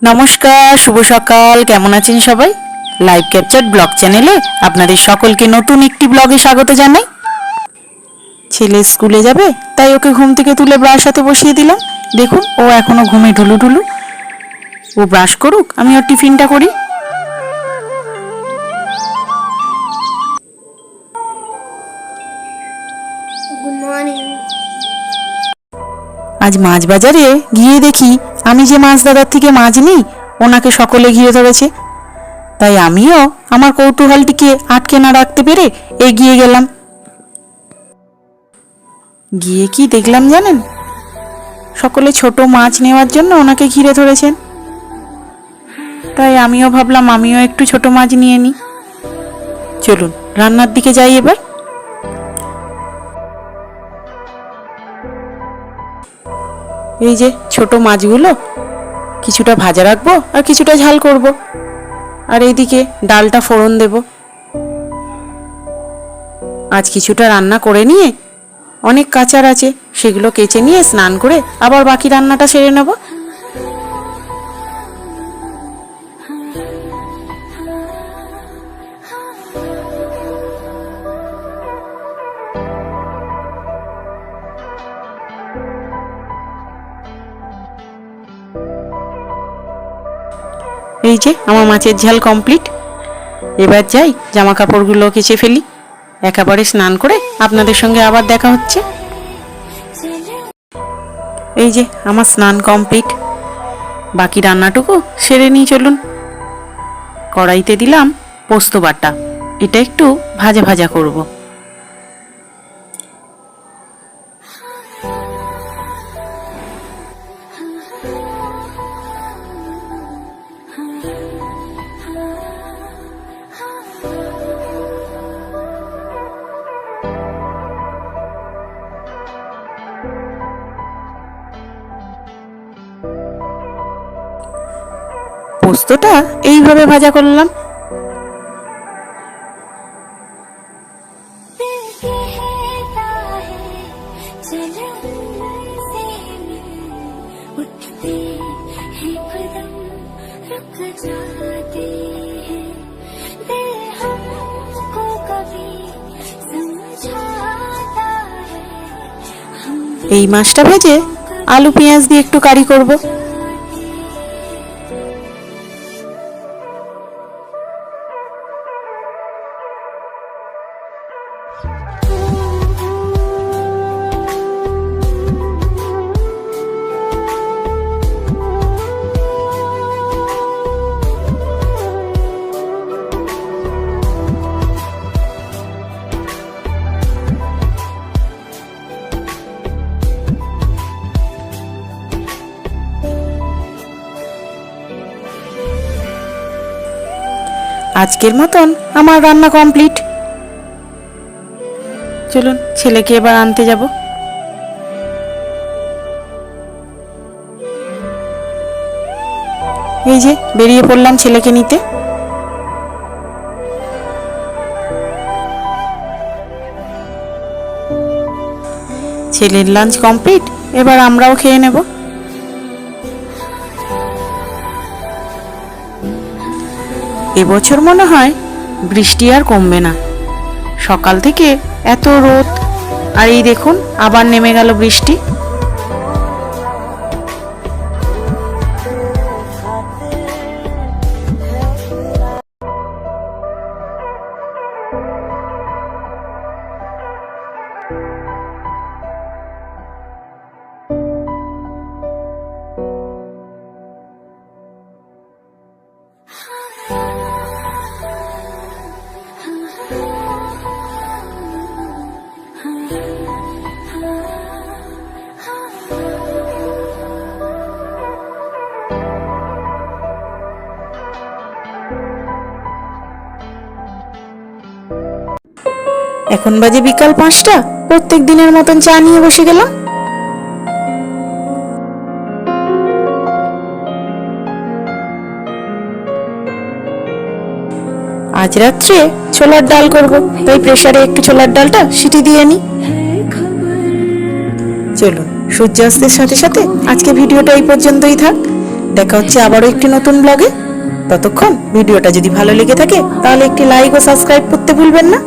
নমস্কার, শুভ সকাল। কেমন আছেন সবাই? লাইভ ক্যাপচার ব্লগ চ্যানেলে আপনাদের সকলকে নতুন একটি ব্লগে স্বাগত জানাই। ছেলে স্কুলে যাবে, তাই ওকে ঘুম থেকে তুলে ব্রাশ হাতে বসিয়ে দিলাম। দেখুন, ও এখনো ঘুমে ঢুলু ঢুলু। ও ব্রাশ করুক, আমি ওর টিফিনটা করি। Good morning. আজ মাছ বাজারে গিয়ে দেখি আমি যে মাছ দাদার থেকে মাছ নিই, ওনাকে সকলে ঘিরে ধরেছে। তাই আমিও আমার কৌতূহলটিকে আটকে না রাখতে পেরে এগিয়ে গেলাম। গিয়ে কি দেখলাম জানেন? সকলে ছোট মাছ নেওয়ার জন্য ওনাকে ঘিরে ধরেছেন। তাই আমিও ভাবলাম আমিও একটু ছোট মাছ নিয়ে নিই। চলুন রান্নার দিকে যাই এবার। এই যে ছোট মাছগুলো কিছুটা ভাজা রাখবো আর কিছুটা ঝাল করব। আর এইদিকে ডালটা ফোড়ন দেব। আজ কিছুটা রান্না করে নিয়ে অনেক কাঁচার আছে, সেগুলো কেচে নিয়ে স্নান করে আবার বাকি রান্নাটা সেরে নেব। এই যে আমার মাছের ঝাল কমপ্লিট। এবার যাই জামা কাপড়গুলো কেচে ফেলি। একেবারে স্নান করে আপনাদের সঙ্গে আবার দেখা হচ্ছে। এই যে আমার স্নান কমপ্লিট, বাকি রান্নাটুকু সেরে নিয়ে চলুন। কড়াইতে দিলাম পোস্ত বাটা, এটা একটু ভাজা ভাজা করব। পোস্তটা এইভাবে ভাজা করলাম। এই মাছটা ভেজে আলু পেঁয়াজ দিয়ে একটু কারি করব। আজকের মতন আমার রান্না কমপ্লিট। চলুন ছেলেকে এবার আনতে যাব। এই যে বেরিয়ে পড়লাম ছেলেকে নিতে। ছেলের লাঞ্চ কমপ্লিট, এবার আমরাও খেয়ে নেব। এবছর মনে হয় বৃষ্টি আর কমবে না। সকাল থেকে এত রোদ, আর এই দেখুন আবার নেমে গেল বৃষ্টি। এখন বাজে বিকাল 5টা। প্রত্যেক দিনের মতন চা নিয়ে বসে গেলাম। আজ রাত্রে ছোলার ডাল করব, তাই প্রেসারে একটু ছোলার ডালটা সিটি দিয়ে নি। চলুন সূর্যাস্তের সাথে সাথে আজকে ভিডিওটা এই পর্যন্তই থাক। দেখা হচ্ছে আবারও একটি নতুন ব্লগে। ততক্ষণ ভিডিওটা যদি ভালো লেগে থাকে তাহলে একটি লাইক ও সাবস্ক্রাইব করতে ভুলবেন না।